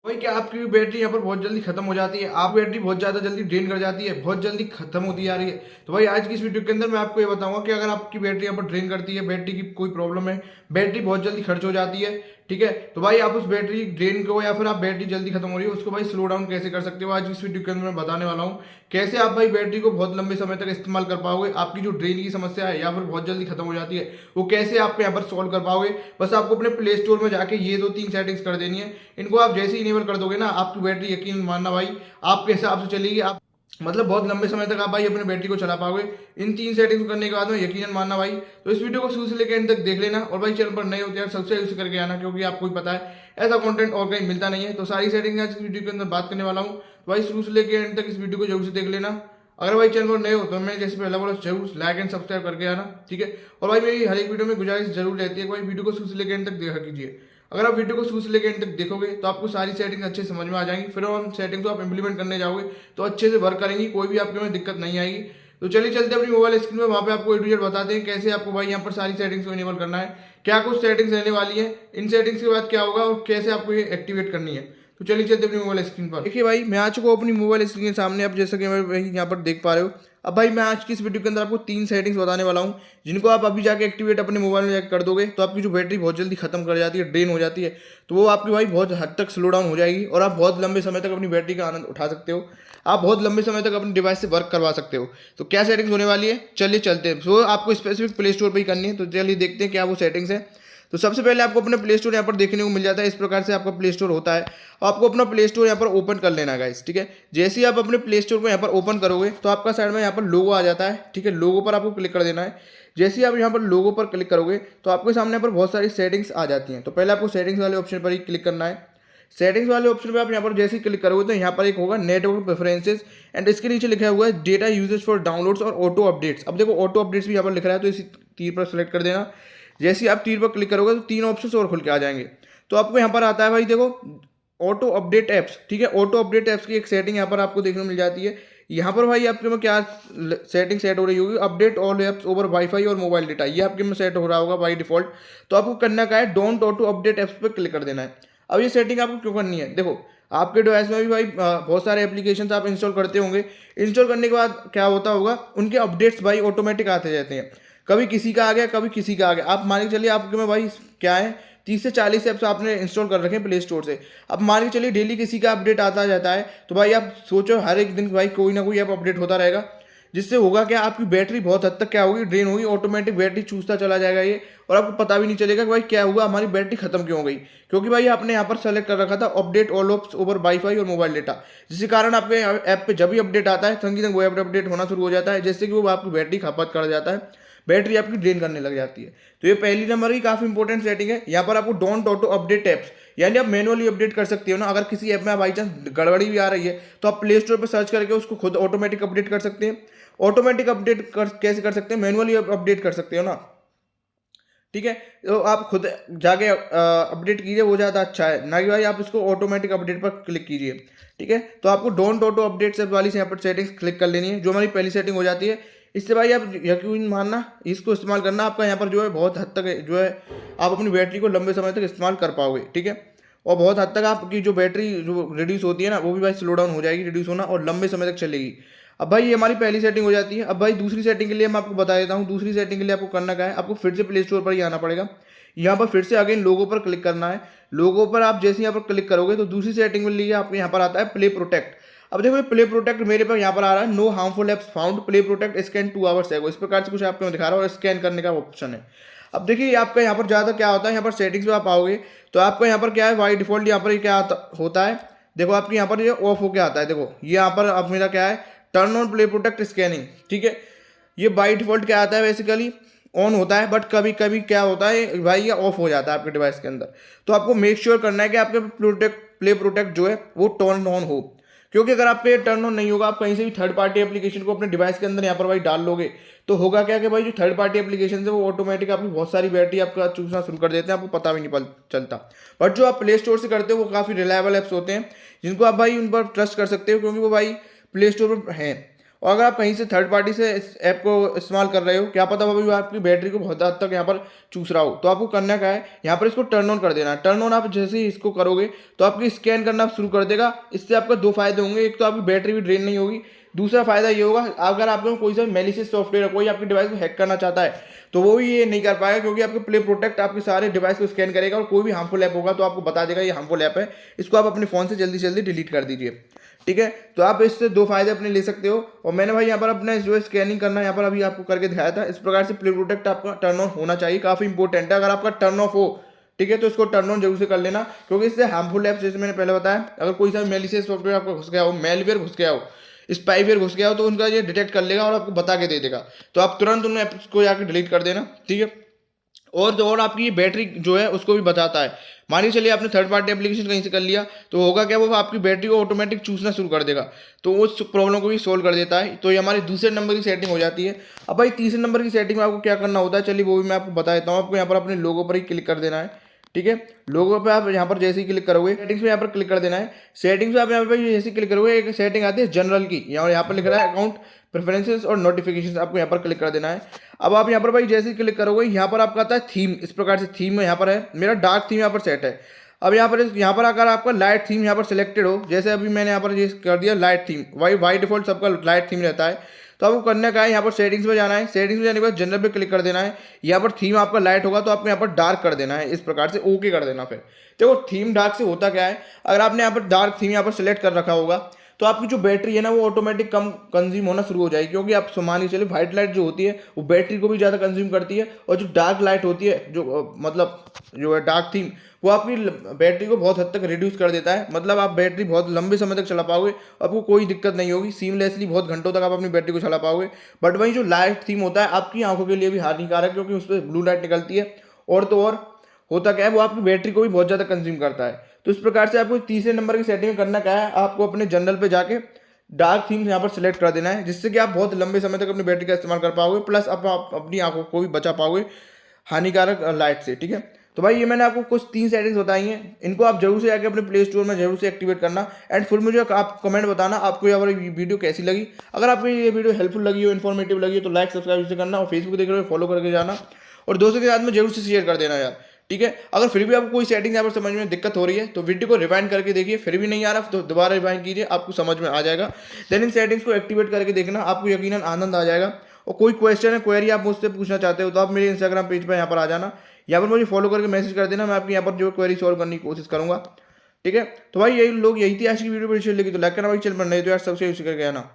भाई क्या आपकी भी बैटरी यहाँ पर बहुत जल्दी खत्म हो जाती है? आप बैटरी बहुत ज़्यादा जल्दी ड्रेन कर जाती है, बहुत जल्दी खत्म होती जा रही है। तो भाई आज की इस वीडियो के अंदर मैं आपको ये बताऊंगा कि अगर आपकी बैटरी यहाँ पर ड्रेन करती है, बैटरी की कोई प्रॉब्लम है, बैटरी बहुत जल्दी खर्च हो जाती है, ठीक है, तो भाई आप उस बैटरी ड्रेन को या फिर आप बैटरी जल्दी खत्म हो रही है उसको भाई स्लो डाउन कैसे कर सकते हो। आज इस वीडियो के अंदर मैं बताने वाला हूँ कैसे आप भाई बैटरी को बहुत लंबे समय तक इस्तेमाल कर पाओगे। आपकी जो ड्रेन की समस्या है या फिर बहुत जल्दी खत्म हो जाती है वो कैसे आप यहाँ पर सॉल्व कर पाओगे। बस आपको अपने प्ले स्टोर में जाके ये 2-3 सेटिंग्स कर देनी है। इनको आप जैसे ही इनेबल कर दोगे ना, आपकी बैटरी यकीन मानना भाई आपके हिसाब से चलेगी। आप मतलब बहुत लंबे समय तक आप भाई अपने बैटरी को चला पाओगे इन 3 सेटिंग्स करने के बाद में, यकीनन मानना भाई। तो इस वीडियो को शुरू से लेकर एंड तक देख लेना और भाई चैनल पर नए होते हैं सब्सक्राइब उसे करके आना, क्योंकि आपको भी पता है ऐसा कंटेंट और कहीं मिलता नहीं है। तो सारी सेटिंग आज इस वीडियो के अंदर बात करने वाला हूँ, तो भाई शुरू से लेकर एंड तक इस वीडियो को जरूर से देख लेना। अगर भाई चैनल पर नए हो तो मैं जैसे पहला बोला जरूर लाइक एंड सब्सक्राइब करके आना, ठीक है। और भाई मेरी हर एक वीडियो में गुजारिश जरूर रहती है कि भाई वीडियो को शुरू से लेकर एंड तक देखा कीजिए। अगर आप वीडियो को शुरू से लेकर एंड तक देखोगे तो आपको सारी सेटिंग अच्छे से समझ में आ जाएंगी, फिर उन सेटिंग को आप इंप्लीमेंट करने जाओगे तो अच्छे से वर्क करेंगी, कोई भी आपके में दिक्कत नहीं आएगी। तो चलिए चलते अपनी मोबाइल स्क्रीन में, वहाँ पे आपको ए टू जेड बताते हैं कैसे आपको भाई यहाँ पर सारी सेटिंग्स को इनेबल करना है, क्या कुछ सेटिंग्स रहने वाली है, इन सेटिंग्स के बाद क्या होगा और कैसे आपको ये एक्टिवेट करनी है। तो चलिए चलते अपनी मोबाइल स्क्रीन पर। देखिए भाई मैं आ चुका हूँ अपनी मोबाइल स्क्रीन के सामने, आप जैसा कि यहाँ पर देख पा रहे हो। अब भाई मैं आज की इस वीडियो के अंदर आपको 3 सेटिंग्स बताने वाला हूँ जिनको आप अभी जाके एक्टिवेट अपने मोबाइल में जाकर कर दोगे तो आपकी जो बैटरी बहुत जल्दी खत्म कर जाती है, ड्रेन हो जाती है, तो वो आपकी भाई बहुत हद तक स्लो डाउन हो जाएगी और आप बहुत लंबे समय तक अपनी बैटरी का आनंद उठा सकते हो। आप बहुत लंबे समय तक अपने डिवाइस से वर्क करवा सकते हो। तो क्या सेटिंग्स होने वाली है, चलिए चलते हैं। सो आपको स्पेसिफिक प्ले स्टोर पर ही करनी है, तो चलिए देखते हैं क्या वो सेटिंग्स है। तो सबसे पहले आपको अपना प्ले स्टोर यहाँ पर देखने को मिल जाता है, इस प्रकार से आपका प्ले स्टोर होता है। आपको अपना प्ले स्टोर यहाँ पर ओपन कर लेना है गाइस, ठीक है। जैसे ही आप अपने प्ले स्टोर को यहाँ पर ओपन करोगे तो आपका साइड में यहाँ पर लोगो आ जाता है, ठीक है। लोगो पर आपको क्लिक कर देना है। जैसे ही आप यहाँ पर लोगो पर क्लिक करोगे तो आपके सामने यहाँ पर बहुत सारी सेटिंग्स आ जाती हैं। तो पहले आपको सेटिंग्स वाले ऑप्शन पर ही क्लिक करना है। सेटिंग्स वाले ऑप्शन पे आप यहाँ पर जैसे ही क्लिक करोगे तो यहाँ पर एक होगा नेटवर्क प्रेफरेंसेस एंड इसके नीचे लिखा हुआ है डेटा यूजेज फॉर डाउनलोड्स और ऑटो अपडेट्स। अब देखो ऑटो अपडेट्स भी यहाँ पर लिख रहा है, तो इसी तीर पर सेलेक्ट कर देना। जैसे ही आप तीर पर क्लिक करोगे तो 3 ऑप्शंस और खुल के आ जाएंगे। तो आपको यहाँ पर आता है भाई देखो ऑटो अपडेट ऐप्स, ठीक है। ऑटो अपडेट ऐप्स की एक सेटिंग यहाँ पर आपको देखने को मिल जाती है। यहाँ पर भाई आपके में क्या सेटिंग सेट हो रही होगी, update all apps over wifi और मोबाइल डेटा, ये आपके में सेट हो रहा होगा बाई डिफॉल्ट। तो आपको करना क्या है, डोंट ऑटो अपडेट ऐप्स पर क्लिक कर देना है। अब ये सेटिंग आपको क्यों करनी है, देखो आपके डिवाइस में भी भाई बहुत सारे एप्लीकेशंस आप इंस्टॉल करते होंगे। इंस्टॉल करने के बाद क्या होता होगा, उनके अपडेट्स भाई ऑटोमेटिक आते रहते हैं। कभी किसी का आ गया, कभी किसी का आ गया। आप मान के चलिए आपके में भाई क्या है 30 से 40 ऐप्स आपने इंस्टॉल कर रखे हैं प्ले स्टोर से। अब मान के चलिए डेली किसी का अपडेट आता जाता है, तो भाई आप सोचो हर एक दिन भाई कोई ना कोई ऐप अपडेट होता रहेगा, जिससे होगा क्या, आपकी बैटरी बहुत हद तक क्या होगी, ड्रेन होगी, ऑटोमेटिक बैटरी चूसता चला जाएगा ये, और आपको पता भी नहीं चलेगा कि भाई क्या हुआ, हमारी बैटरी खत्म क्यों हो गई। क्योंकि भाई आपने यहाँ पर सेलेक्ट कर रखा था update all ops over wifi और मोबाइल डेटा, जिसके कारण आपके ऐप पे जब भी अपडेट आता है संगी संग वो ऐप अपडेट होना शुरू हो जाता है, जिससे कि वो आपकी बैटरी खपत कर जाता है, बैटरी आपकी ड्रेन करने लग जाती है। तो ये पहली नंबर की काफ़ी इंपॉर्टेंट सेटिंग है। यहाँ पर आपको डोंट ऑटो अपडेट ऐप्स, यानी आप मैनुअली अपडेट कर सकते हो ना। अगर किसी ऐप में बाई चांस गड़बड़ी भी आ रही है तो आप प्ले स्टोर पर सर्च करके उसको खुद ऑटोमेटिक अपडेट कर सकते हैं। ऑटोमेटिक अपडेट कैसे कर सकते हैं, मैनुअली अपडेट कर सकते हो ना, ठीक है। तो आप खुद जाके अपडेट कीजिए, वो ज़्यादा अच्छा है, ना कि भाई आप इसको ऑटोमेटिक अपडेट पर क्लिक कीजिए, ठीक है। तो आपको डोंट ऑटो अपडेट से वाली यहाँ पर सेटिंग्स क्लिक कर लेनी है, जो हमारी पहली सेटिंग हो जाती है। इससे भाई आप यकीन मानना इसको इस्तेमाल करना, आपका यहाँ पर जो है बहुत हद तक जो है आप अपनी बैटरी को लंबे समय तक इस्तेमाल कर पाओगे, ठीक है। और बहुत हद तक आपकी जो बैटरी जो रिड्यूस होती है ना, वो भी भाई स्लो डाउन हो जाएगी, रिड्यूस होना, और लंबे समय तक चलेगी। अब भाई ये हमारी पहली सेटिंग हो जाती है। अब भाई दूसरी सेटिंग के लिए मैं आपको बता देता हूँ। दूसरी सेटिंग के लिए आपको करना क्या है, आपको फिर से प्ले स्टोर पर ही आना पड़ेगा। यहाँ पर फिर से अगेन लोगो पर क्लिक करना है। लोगो पर आप जैसे यहाँ पर क्लिक करोगे तो दूसरी सेटिंग के लिए आपको यहाँ पर आता है प्ले प्रोटेक्ट। अब देखो प्ले प्रोटेक्ट मेरे पर यहाँ पर आ रहा है no harmful apps found, play protect scan 2 hours है, इस प्रकार से कुछ आपको दिखा रहा है और स्कैन करने का ऑप्शन है। अब देखिए आपका यहाँ पर ज़्यादा क्या होता है, यहाँ पर सेटिंग्स में आप आओगे तो आपका यहाँ पर क्या है, बाई डिफॉल्ट यहाँ पर क्या होता है, देखो आपके यहाँ पर ये ऑफ होके आता है। देखो ये यहाँ पर अब मेरा क्या है, turn on play protect scanning, ठीक है। ये बाई डिफॉल्ट क्या आता है, बेसिकली ऑन होता है, बट कभी कभी क्या होता है भाई ये ऑफ हो जाता है आपके डिवाइस के अंदर। तो आपको मेक श्योर करना है कि आपके प्ले प्रोटेक्ट जो है वो टर्न ऑन हो, क्योंकि अगर आप पे टर्न ऑन नहीं होगा, आप कहीं से भी थर्ड पार्टी एप्लीकेशन को अपने डिवाइस के अंदर यहाँ पर भाई डाल लोगे, तो होगा क्या कि भाई जो थर्ड पार्टी एप्लीकेशन है वो ऑटोमेटिक आपकी बहुत सारी बैटरी आपका चूसना शुरू कर देते हैं, आपको पता भी नहीं चलता। बट जो आप प्ले स्टोर से करते हो वो काफ़ी रिलायबल ऐप्स होते हैं, जिनको आप भाई उन पर ट्रस्ट कर सकते हो, क्योंकि वो भाई प्ले स्टोर पर हैं। और अगर आप कहीं से थर्ड पार्टी से इस ऐप को इस्तेमाल कर रहे हो, क्या पता भाई वो आपकी बैटरी को बहुत हद तक यहाँ पर चूस रहा हो, तो आपको करना क्या है, यहाँ पर इसको टर्न ऑन कर देना है। टर्न ऑन आप जैसे ही इसको करोगे तो आपकी स्कैन करना शुरू कर देगा। इससे आपका दो फायदे होंगे, एक तो आपकी बैटरी भी ड्रेन नहीं होगी, दूसरा फायदा ये होगा अगर आपके कोई सा मेलिशियस सॉफ्टवेयर है, कोई आपके डिवाइस को हैक करना चाहता है तो वो भी ये नहीं कर पाएगा, क्योंकि आपके प्ले प्रोटेक्ट आपके सारे डिवाइस को स्कैन करेगा और कोई भी हार्मफुल ऐप होगा तो आपको बता देगा ये हार्मफुल ऐप है, इसको आप अपने फ़ोन से जल्दी से जल्दी डिलीट कर दीजिए। ठीक है, तो आप इससे दो फायदे अपने ले सकते हो। और मैंने भाई यहाँ पर अपने जो स्कैनिंग करना है यहाँ पर अभी आपको करके दिखाया था। इस प्रकार से प्ले प्रोटेक्ट आपका टर्न ऑन होना चाहिए, काफ़ी इंपॉर्टेंट है। अगर आपका टर्न ऑफ हो, ठीक है, तो इसको टर्न ऑन जरूर से कर लेना, क्योंकि इससे हार्मफुल ऐप्स जैसे मैंने पहले बताया, अगर कोई सा मेलिशियस सॉफ्टवेयर आपका घुस गया हो, मेलवेयर घुस गया हो, स्पाईवेयर घुस गया हो, तो उनका ये डिटेक्ट कर लेगा और आपको बता के दे देगा। तो आप तुरंत उन ऐप्स को जाकर डिलीट कर देना। ठीक है, और आपकी ये बैटरी जो है उसको भी बचाता है। मानिए चलिए आपने थर्ड पार्टी एप्लीकेशन कहीं से कर लिया तो होगा क्या, वो आपकी बैटरी को ऑटोमेटिक चूसना शुरू कर देगा, तो उस प्रॉब्लम को भी सोल्व कर देता है। तो ये हमारी दूसरे नंबर की सेटिंग हो जाती है। अब भाई तीसरे नंबर की सेटिंग में आपको क्या करना होता है, चलिए वो भी मैं आपको बता देता हूँ। आपको यहाँ पर अपने लोगो पर ही क्लिक कर देना है। ठीक है, लोगो पे आप यहाँ पर जैसे ही क्लिक करोगे, सेटिंग्स में यहाँ पर क्लिक कर देना है। सेटिंग्स में आप यहाँ पर जैसे ही क्लिक करोगे एक सेटिंग आती है जनरल की, यहाँ पर लिख रहा है अकाउंट प्रेफरेंसेस और नोटिफिकेशंस, आपको यहाँ पर क्लिक कर देना है। अब आप यहाँ पर भाई जैसे ही क्लिक करोगे यहाँ पर आपका आता है थीम। इस प्रकार से थीम यहाँ पर है, मेरा डार्क थीम यहाँ पर सेट है। अब यहाँ पर अगर आपका लाइट थीम यहाँ पर सिलेक्टेड हो, जैसे अभी मैंने यहाँ पर ये कर दिया लाइट थीम, बाई डिफॉल्ट सबका लाइट थीम रहता है, तो आपको करना क्या है, यहाँ पर सेटिंग्स में जाना है। सेटिंग्स में जाने के बाद जनरल पे क्लिक कर देना है। यहाँ पर थीम आपका लाइट होगा तो आपको यहाँ पर डार्क कर देना है, इस प्रकार से ओके कर देना। फिर देखो थीम डार्क से होता क्या है, अगर आपने यहाँ पर डार्क थीम यहाँ पर सिलेक्ट कर रखा होगा तो आपकी जो बैटरी है ना वो ऑटोमेटिक कम कंज्यूम होना शुरू हो जाएगी, क्योंकि आप मान के चलिए व्हाइट लाइट जो होती है वो बैटरी को भी ज़्यादा कंज्यूम करती है, और जो डार्क लाइट होती है जो मतलब जो है डार्क थीम, वो आपकी बैटरी को बहुत हद तक रिड्यूस कर देता है। मतलब आप बैटरी बहुत लंबे समय तक चला पाओगे, आपको कोई दिक्कत नहीं होगी, सीमलेसली बहुत घंटों तक आप अपनी बैटरी को चला पाओगे। बट वही जो लाइट थीम होता है आपकी आंखों के लिए भी हानिकारक, क्योंकि उस पर ब्लू लाइट निकलती है, और तो और होता क्या है वो आपकी बैटरी को भी बहुत ज़्यादा कंज्यूम करता है। तो इस प्रकार से आपको तीसरे नंबर की सेटिंग करना क्या है, आपको अपने जनरल पे जाके डार्क थीम्स यहाँ पर सिलेक्ट कर देना है, जिससे कि आप बहुत लंबे समय तक अपनी बैटरी का इस्तेमाल कर पाओगे, प्लस आप अपनी आंखों को भी बचा पाओगे हानिकारक लाइट से। ठीक है, तो भाई ये मैंने आपको कुछ 3 सेटिंग्स बताई हैं, इनको आप जरूर से आके अपने प्ले स्टोर में जरूर से एक्टिवेट करना। एंड फिर मुझे आप कमेंट बताना आपको ये वीडियो कैसी लगी। अगर आपको ये वीडियो हेल्पफुल लगी हो, इन्फॉर्मेटिव लगी हो, तो लाइक सब्सक्राइब करना, और फेसबुक देख रहे हो फॉलो करके जाना, और दोस्तों के साथ में जरूर से शेयर कर देना यार। ठीक है, अगर फिर भी आपको कोई सेटिंग यहाँ पर समझ में दिक्कत हो रही है तो वीडियो को रिवाइंड करके देखिए, फिर भी नहीं आ रहा तो दोबारा रिवाइंड कीजिए, आपको समझ में आ जाएगा। देन इन सेटिंग्स को एक्टिवेट करके देखना, आपको यकीनन आनंद आ जाएगा। और कोई क्वेश्चन है, क्वेरी आप मुझसे पूछना चाहते हो तो आप मेरे इंस्टाग्राम पेज पर यहाँ पर आ जाना, यहाँ पर मुझे फॉलो करके मैसेज कर देना, मैं आपकी यहाँ पर जो क्वेरी सॉल्व करने की कोशिश करूँगा। ठीक है, तो भाई यही थी आज की वीडियो। लगी तो लाइक करना भाई, चल पर नहीं तो यार सबसे करके आना।